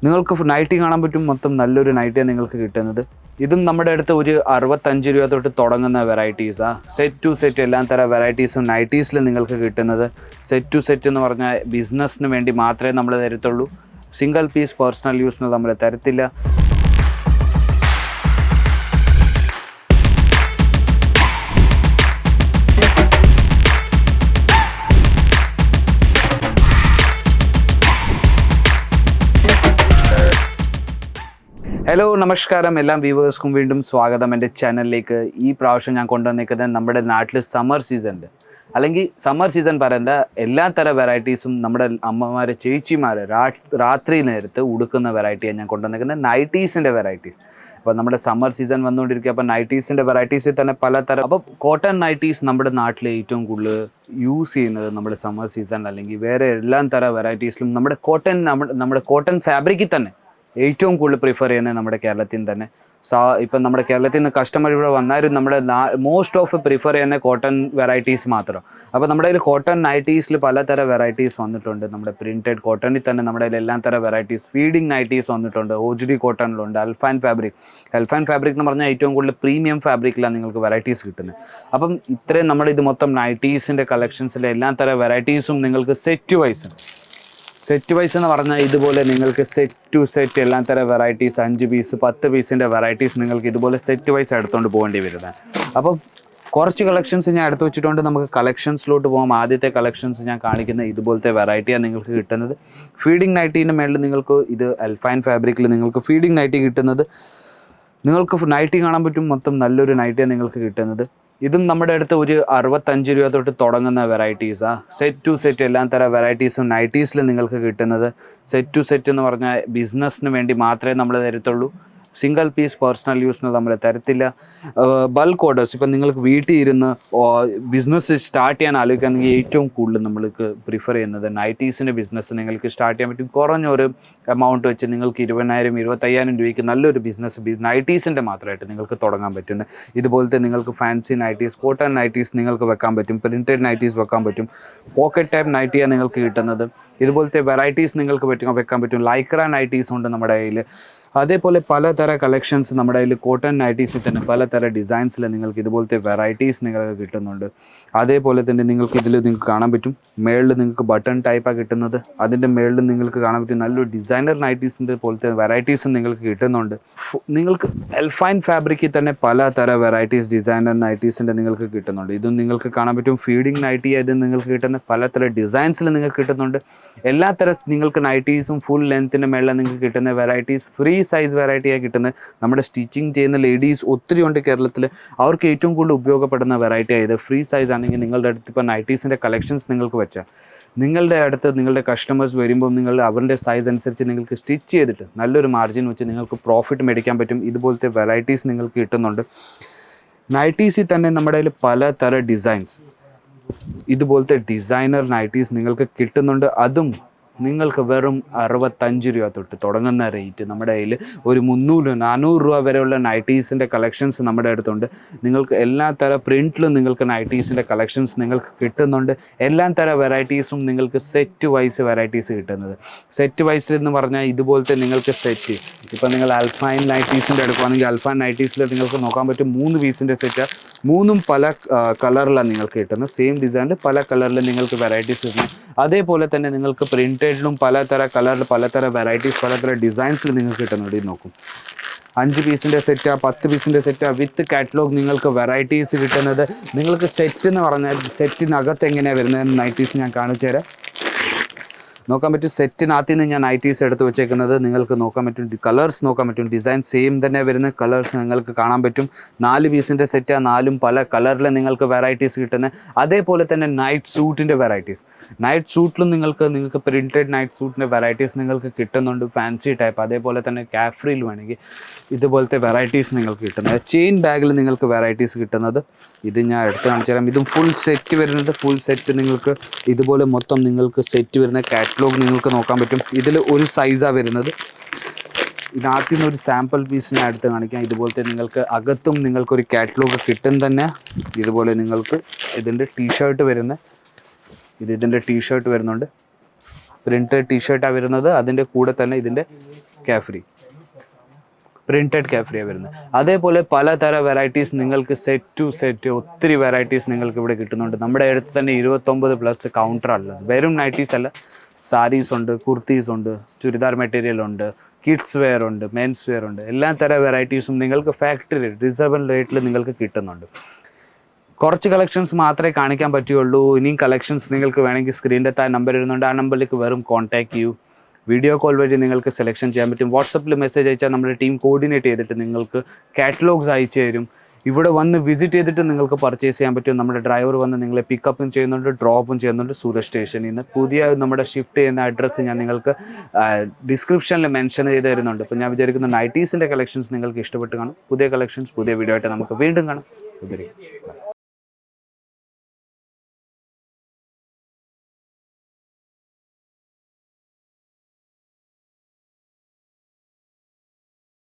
നിങ്ങൾക്ക് നൈറ്റി കാണാൻ പറ്റും. മൊത്തം നല്ലൊരു നൈറ്റിയാണ് നിങ്ങൾക്ക് കിട്ടുന്നത്. ഇതും നമ്മുടെ അടുത്ത് ഒരു 65 രൂപ തൊട്ട് തുടങ്ങുന്ന വെറൈറ്റീസാണ്. സെറ്റ് ടു സെറ്റ് എല്ലാം തരം വെറൈറ്റീസും നൈറ്റീസിൽ നിങ്ങൾക്ക് കിട്ടുന്നത്. സെറ്റ് ടു സെറ്റ് എന്ന് പറഞ്ഞാൽ ബിസിനസ്സിന് വേണ്ടി മാത്രമേ നമ്മൾ തരത്തുള്ളൂ. സിംഗിൾ പീസ് പേഴ്സണൽ യൂസിന് നമ്മൾ തരത്തില്ല. ഹലോ നമസ്കാരം, എല്ലാ വ്യൂവേഴ്സ്ക്കും വീണ്ടും സ്വാഗതം എൻ്റെ ചാനലിലേക്ക്. ഈ പ്രാവശ്യം ഞാൻ കൊണ്ടുവന്നിരിക്കുന്നത് നമ്മുടെ നാട്ടിൽ സമ്മർ സീസണിൽ അല്ലെങ്കിൽ സമ്മർ സീസൺ പറയേണ്ട എല്ലാ തരം വെറൈറ്റീസും നമ്മുടെ അമ്മമാർ ചേച്ചിമാർ രാത്രി നേരത്ത് ഉടുക്കുന്ന വെറൈറ്റിയാണ് ഞാൻ കൊണ്ടുവന്നിരിക്കുന്നത്. നൈറ്റീസിൻ്റെ വെറൈറ്റീസ്. അപ്പോൾ നമ്മുടെ സമ്മർ സീസൺ വന്നുകൊണ്ടിരിക്കുക. അപ്പോൾ നൈറ്റീസിൻ്റെ വെറൈറ്റീസിൽ തന്നെ പലതരം. അപ്പോൾ കോട്ടൺ നൈറ്റീസ് നമ്മുടെ നാട്ടിൽ ഏറ്റവും കൂടുതൽ യൂസ് ചെയ്യുന്നത് നമ്മുടെ സമ്മർ സീസൺ അല്ലെങ്കിൽ വേറെ എല്ലാ തരം വെറൈറ്റീസിലും നമ്മുടെ കോട്ടൺ ഫാബ്രിക്കിൽ തന്നെ ഏറ്റവും കൂടുതൽ പ്രിഫർ ചെയ്യുന്നത് നമ്മുടെ കേരളത്തിൽ തന്നെ. ഇപ്പം നമ്മുടെ കേരളത്തിൽ നിന്ന് കസ്റ്റമർ ഇവിടെ വന്നാലും നമ്മുടെ മോസ്റ്റ് ഓഫ് പ്രിഫർ ചെയ്യുന്ന കോട്ടൺ വെറൈറ്റീസ് മാത്രം. അപ്പോൾ നമ്മുടെ കയ്യിൽ കോട്ടൺ നൈറ്റീസിൽ പലതരം വെറൈറ്റീസ് വന്നിട്ടുണ്ട്. നമ്മുടെ പ്രിൻറ്റഡ് കോട്ടണിൽ തന്നെ നമ്മുടെ കയ്യിൽ എല്ലാ തരം വെറൈറ്റീസ്. ഫീഡിങ് നൈറ്റീസ് വന്നിട്ടുണ്ട്. OGD കോട്ടണിലുണ്ട്. അൽഫാൻ ഫാബ്രിക് എന്ന് പറഞ്ഞാൽ ഏറ്റവും കൂടുതൽ പ്രീമിയം ഫാബ്രിക്കിലാണ് നിങ്ങൾക്ക് വെറൈറ്റീസ് കിട്ടുന്നത്. അപ്പം ഇത്രയും നമ്മുടെ ഇത് മൊത്തം നൈറ്റീസിൻ്റെ കളക്ഷൻസിലെ എല്ലാ തരം വെറൈറ്റീസും നിങ്ങൾക്ക് സെറ്റ് വൈസ് എന്ന് പറഞ്ഞാൽ ഇതുപോലെ നിങ്ങൾക്ക് സെറ്റ് ടു സെറ്റ് എല്ലാ തരം വെറൈറ്റീസ് 5 പീസ് 10 പീസിൻ്റെ വെറൈറ്റീസ് നിങ്ങൾക്ക് ഇതുപോലെ സെറ്റ് വൈസ് എടുത്തുകൊണ്ട് പോകേണ്ടി വരുന്നത്. അപ്പം കുറച്ച് കളക്ഷൻസ് ഞാൻ എടുത്തു വെച്ചിട്ടുണ്ട്. നമുക്ക് കളക്ഷൻസിലോട്ട് പോകാം. ആദ്യത്തെ കളക്ഷൻസ് ഞാൻ കാണിക്കുന്നത് ഇതുപോലത്തെ വെറൈറ്റിയാണ് നിങ്ങൾക്ക് കിട്ടുന്നത്. ഫീഡിങ് നൈറ്റീൻ്റെ മേളിൽ നിങ്ങൾക്ക് ഇത് അൽഫൈൻ ഫാബ്രിക്കിൽ നിങ്ങൾക്ക് ഫീഡിങ് നൈറ്റി കിട്ടുന്നത്. നിങ്ങൾക്ക് നൈറ്റി കാണാൻ പറ്റും. മൊത്തം നല്ലൊരു നൈറ്റിയാണ് നിങ്ങൾക്ക് കിട്ടുന്നത്. ഇതും നമ്മുടെ അടുത്ത് ഒരു 65 രൂപ തൊട്ട് തുടങ്ങുന്ന വെറൈറ്റീസാണ്. സെറ്റ് ടു സെറ്റ് എല്ലാ തരം വെറൈറ്റീസും നൈറ്റീസിൽ നിങ്ങൾക്ക് കിട്ടുന്നത്. സെറ്റ് ടു സെറ്റ് എന്ന് പറഞ്ഞാൽ ബിസിനസ്സിന് വേണ്ടി മാത്രമേ നമ്മൾ തരത്തുള്ളൂ. സിംഗിൾ പീസ് പേഴ്സണൽ യൂസിന് നമ്മൾ തരത്തില്ല. ബൾക്ക് ഓർഡേഴ്സ് ഇപ്പം നിങ്ങൾക്ക് വീട്ടിൽ ഇരുന്ന് ബിസിനസ് സ്റ്റാർട്ട് ചെയ്യാൻ ആലോചിക്കുകയാണെങ്കിൽ ഏറ്റവും കൂടുതൽ നമ്മൾക്ക് പ്രിഫർ ചെയ്യുന്നത് നൈറ്റീസിൻ്റെ ബിസിനസ് നിങ്ങൾക്ക് സ്റ്റാർട്ട് ചെയ്യാൻ പറ്റും. കുറഞ്ഞൊരു എമൗണ്ട് വെച്ച് നിങ്ങൾക്ക് 20,000 25,000 രൂപയ്ക്ക് നല്ലൊരു ബിസിനസ് നൈറ്റീസിൻ്റെ മാത്രമായിട്ട് നിങ്ങൾക്ക് തുടങ്ങാൻ പറ്റുന്നത്. ഇതുപോലത്തെ നിങ്ങൾക്ക് ഫാൻസി നൈറ്റീസ്, കോട്ടൺ നൈറ്റീസ് നിങ്ങൾക്ക് വെക്കാൻ പറ്റും. പ്രിൻറ്റഡ് നൈറ്റീസ് വെക്കാൻ പറ്റും. പോക്കറ്റ് ടൈപ്പ് നൈറ്റിയാണ് നിങ്ങൾക്ക് കിട്ടുന്നത്. ഇതുപോലത്തെ വെറൈറ്റീസ് നിങ്ങൾക്ക് വെക്കാൻ പറ്റും. ലൈക്ര നൈറ്റീസ് ഉണ്ട് നമ്മുടെ കയ്യിൽ. അതേപോലെ പലതരം കളക്ഷൻസ് നമ്മുടെ കയ്യിൽ കോട്ടൺ നൈറ്റീസിൽ തന്നെ പലതരം ഡിസൈൻസിൽ നിങ്ങൾക്ക് ഇതുപോലത്തെ വെറൈറ്റീസ് നിങ്ങൾക്ക് കിട്ടുന്നുണ്ട്. അതേപോലെ തന്നെ നിങ്ങൾക്ക് കാണാൻ പറ്റും. മേളിൽ നിങ്ങൾക്ക് ബട്ടൺ ടൈപ്പാണ് കിട്ടുന്നത്. അതിൻ്റെ മേളിൽ നിങ്ങൾക്ക് കാണാൻ പറ്റും നല്ലൊരു ഡിസൈനർ നൈറ്റീസിൻ്റെ പോലത്തെ വെറൈറ്റീസും നിങ്ങൾക്ക് കിട്ടുന്നുണ്ട്. നിങ്ങൾക്ക് അൽഫൈൻ ഫാബ്രിക്കിൽ തന്നെ പലതരം വെറൈറ്റീസ് ഡിസൈനർ നൈറ്റീസിൻ്റെ നിങ്ങൾക്ക് കിട്ടുന്നുണ്ട്. ഇതും നിങ്ങൾക്ക് കാണാൻ പറ്റും. ഫീഡിങ് നൈറ്റി ഇത് നിങ്ങൾക്ക് കിട്ടുന്ന പലതരം ഡിസൈൻസിൽ നിങ്ങൾക്ക് കിട്ടുന്നുണ്ട്. എല്ലാ തരം നിങ്ങൾക്ക് നൈറ്റീസും ഫുൾ ലെങ്ത്തിൻ്റെ മേളിൽ നിങ്ങൾക്ക് കിട്ടുന്ന വെറൈറ്റീസ് ഫ്രീ സൈസ് വെറൈറ്റിയാണ് കിട്ടുന്നത്. നമ്മുടെ സ്റ്റിച്ചിങ് ചെയ്യുന്ന ലേഡീസ് ഒത്തിരി ഉണ്ട് കേരളത്തിൽ. അവർക്ക് ഏറ്റവും കൂടുതൽ ഉപയോഗപ്പെടുന്ന വെറൈറ്റി ആയത് ഫ്രീ സൈസ് ആണെങ്കിൽ നിങ്ങളുടെ അടുത്ത് ഇപ്പോൾ നൈറ്റീസിൻ്റെ കളക്ഷൻസ് നിങ്ങൾക്ക് വെച്ചാൽ നിങ്ങളുടെ കസ്റ്റമേഴ്സ് വരുമ്പോൾ അവരുടെ സൈസ് അനുസരിച്ച് നിങ്ങൾക്ക് സ്റ്റിച്ച് ചെയ്തിട്ട് നല്ലൊരു മാർജിൻ വെച്ച് നിങ്ങൾക്ക് പ്രോഫിറ്റ് മേടിക്കാൻ പറ്റും. ഇതുപോലത്തെ വെറൈറ്റീസ് നിങ്ങൾക്ക് കിട്ടുന്നുണ്ട്. നൈറ്റീസിൽ തന്നെ നമ്മുടെ കയ്യിൽ പലതരം ഡിസൈൻസ് ഇതുപോലത്തെ ഡിസൈനർ നൈറ്റീസ് നിങ്ങൾക്ക് കിട്ടുന്നുണ്ട്. അതും നിങ്ങൾക്ക് വെറും 65 രൂപ തൊട്ട് തുടങ്ങുന്ന റേറ്റ്. നമ്മുടെ കയ്യിൽ ഒരു 300-400 രൂപ വരെയുള്ള നൈറ്റീസിൻ്റെ കളക്ഷൻസ് നമ്മുടെ അടുത്തുണ്ട്. നിങ്ങൾക്ക് എല്ലാ തരം പ്രിൻറ്റിലും നിങ്ങൾക്ക് നൈറ്റീസിൻ്റെ കളക്ഷൻസ് നിങ്ങൾക്ക് കിട്ടുന്നുണ്ട്. എല്ലാ തരം വെറൈറ്റീസും നിങ്ങൾക്ക് സെറ്റ് വൈസ് വെറൈറ്റീസ് കിട്ടുന്നത്. സെറ്റ് വൈസ് എന്ന് പറഞ്ഞാൽ ഇതുപോലത്തെ നിങ്ങൾക്ക് സെറ്റ് ഇപ്പോൾ നിങ്ങൾ അൽഫൈൻ നൈറ്റീസിൻ്റെ എടുക്കുകയാണെങ്കിൽ അൽഫൈൻ നൈറ്റീസിൽ നിങ്ങൾക്ക് നോക്കാൻ പറ്റും 3 പീസിൻ്റെ സെറ്റ്. 3ഉം പല കളറിലാണ് നിങ്ങൾക്ക് കിട്ടുന്നത്. സെയിം ഡിസൈനിൽ പല കളറിൽ നിങ്ങൾക്ക് വെറൈറ്റീസ് കിട്ടുന്നത്. അതേപോലെ തന്നെ നിങ്ങൾക്ക് പ്രിൻറ്റഡിലും പലതരം കളറിൽ പലതരം വെറൈറ്റീസ് പലതരം ഡിസൈൻസിൽ നിങ്ങൾക്ക് കിട്ടുന്നുണ്ട്. ഇത് നോക്കും. 5 പീസിൻ്റെ സെറ്റാ 10 പീസിൻ്റെ സെറ്റാ വിത്ത് കാറ്റലോഗ് നിങ്ങൾക്ക് വെറൈറ്റീസ് കിട്ടുന്നത്. നിങ്ങൾക്ക് സെറ്റ് എന്ന് പറഞ്ഞാൽ സെറ്റിനകത്ത് എങ്ങനെയാണ് വരുന്നത് നൈറ്റീസ് ഞാൻ കാണിച്ചു തരാം. നോക്കാൻ പറ്റും. സെറ്റിനകത്ത് നിന്ന് ഞാൻ നൈറ്റീസ് എടുത്ത് വെച്ചേക്കുന്നത് നിങ്ങൾക്ക് നോക്കാൻ പറ്റും. കളേഴ്സ് നോക്കാൻ പറ്റും. ഡിസൈൻ സെയിം തന്നെ വരുന്ന കളേഴ്സ് നിങ്ങൾക്ക് കാണാൻ പറ്റും. 4 പീസിൻ്റെ സെറ്റാണ്. 4ഉം പല കളറിൽ നിങ്ങൾക്ക് വെറൈറ്റീസ് കിട്ടുന്നത്. അതേപോലെ തന്നെ നൈറ്റ് സൂട്ടിൻ്റെ വെറൈറ്റീസ്. നൈറ്റ് സൂട്ടിലും നിങ്ങൾക്ക് പ്രിൻറ്റഡ് നൈറ്റ് സൂട്ടിൻ്റെ വെറൈറ്റീസ് നിങ്ങൾക്ക് കിട്ടുന്നുണ്ട്. Fancy type. അതേപോലെ തന്നെ കാഫ്രിയിൽ വേണമെങ്കിൽ ഇതുപോലത്തെ വെറൈറ്റീസ് നിങ്ങൾക്ക് കിട്ടുന്നത്. ചെയിൻ ബാഗിൽ നിങ്ങൾക്ക് വെറൈറ്റീസ് കിട്ടുന്നത്. ഇത് ഞാൻ എടുത്ത് കാണിച്ചു തരാം. ഇതും ഫുൾ സെറ്റ് വരുന്നത്. ഫുൾ സെറ്റ് നിങ്ങൾക്ക് ഇതുപോലെ മൊത്തം നിങ്ങൾക്ക് സെറ്റ് വരുന്ന കാറ്റലോഗ് നിങ്ങൾക്ക് നോക്കാൻ പറ്റും. ഇതിൽ ഒരു സൈസാണ് വരുന്നത്. ഇതിനകത്ത് നിന്ന് ഒരു സാമ്പിൾ പീസ് ഞാൻ എടുത്ത് കാണിക്കാം. ഇതുപോലത്തെ നിങ്ങൾക്ക് അകത്തും നിങ്ങൾക്കൊരു കാറ്റലോഗ് കിട്ടും തന്നെ. ഇതുപോലെ നിങ്ങൾക്ക് ഇതിൻ്റെ ടീഷർട്ട് ഇതിൻ്റെ ടീഷർട്ട് വരുന്നുണ്ട്. പ്രിൻറ്റഡ് ടീഷർട്ടാണ് വരുന്നത്. അതിൻ്റെ കൂടെ തന്നെ ഇതിൻ്റെ കാഫ്രി, പ്രിൻറ്റഡ് കാഫ്രിയാണ് വരുന്നത്. അതേപോലെ പലതര വെറൈറ്റീസ് നിങ്ങൾക്ക് സെറ്റ് ടു സെറ്റ് ഒത്തിരി വെറൈറ്റീസ് നിങ്ങൾക്ക് ഇവിടെ കിട്ടുന്നുണ്ട്. നമ്മുടെ അടുത്ത് തന്നെ 29+ കൗണ്ടറുള്ളത്. വെറും നൈറ്റീസ് അല്ല, സാരീസ് ഉണ്ട്, കുർത്തീസ് ഉണ്ട്, ചുരിദാർ മെറ്റീരിയൽ ഉണ്ട്, കിഡ്സ് വെയർ ഉണ്ട്, മെൻസ് വെയർ ഉണ്ട്. എല്ലാ തരം വെറൈറ്റീസും നിങ്ങൾക്ക് ഫാക്ടറി റിസർവബിൾ റേറ്റിൽ നിങ്ങൾക്ക് കിട്ടുന്നുണ്ട്. കുറച്ച് കളക്ഷൻസ് മാത്രമേ കാണിക്കാൻ പറ്റുകയുള്ളൂ. ഇനിയും കളക്ഷൻസ് നിങ്ങൾക്ക് വേണമെങ്കിൽ സ്ക്രീനിൻ്റെ താഴെ നമ്പർ ഇരുന്നുണ്ട്, ആ നമ്പറിലേക്ക് വെറും കോൺടാക്ട് ചെയ്യൂ. വീഡിയോ കോൾ വഴി നിങ്ങൾക്ക് സെലക്ഷൻ ചെയ്യാൻ പറ്റും. വാട്സപ്പിൽ മെസ്സേജ് അയച്ചാൽ നമ്മുടെ ടീം കോർഡിനേറ്റ് ചെയ്തിട്ട് നിങ്ങൾക്ക് കാറ്റലോഗ്സ് അയച്ചു തരും. ഇവിടെ വന്ന് വിസിറ്റ് ചെയ്തിട്ട് നിങ്ങൾക്ക് പർച്ചേസ് ചെയ്യാൻ പറ്റും. നമ്മുടെ ഡ്രൈവർ വന്ന് നിങ്ങളെ പിക്കപ്പും ചെയ്യുന്നുണ്ട്, ഡ്രോപ്പും ചെയ്യുന്നുണ്ട് സൂരജ് സ്റ്റേഷനിൽ നിന്ന്. പുതിയ നമ്മുടെ ഷിഫ്റ്റ് ചെയ്യുന്ന അഡ്രസ്സ് ഞാൻ നിങ്ങൾക്ക് ഡിസ്ക്രിപ്ഷനിൽ മെൻഷൻ ചെയ്ത് തരുന്നുണ്ട്. അപ്പോൾ ഞാൻ വിചാരിക്കുന്നു നൈറ്റീസിൻ്റെ കളക്ഷൻസ് നിങ്ങൾക്ക് ഇഷ്ടപ്പെട്ട് കാണും. പുതിയ കളക്ഷൻസ് പുതിയ വീഡിയോ ആയിട്ട് നമുക്ക് വീണ്ടും കാണാം.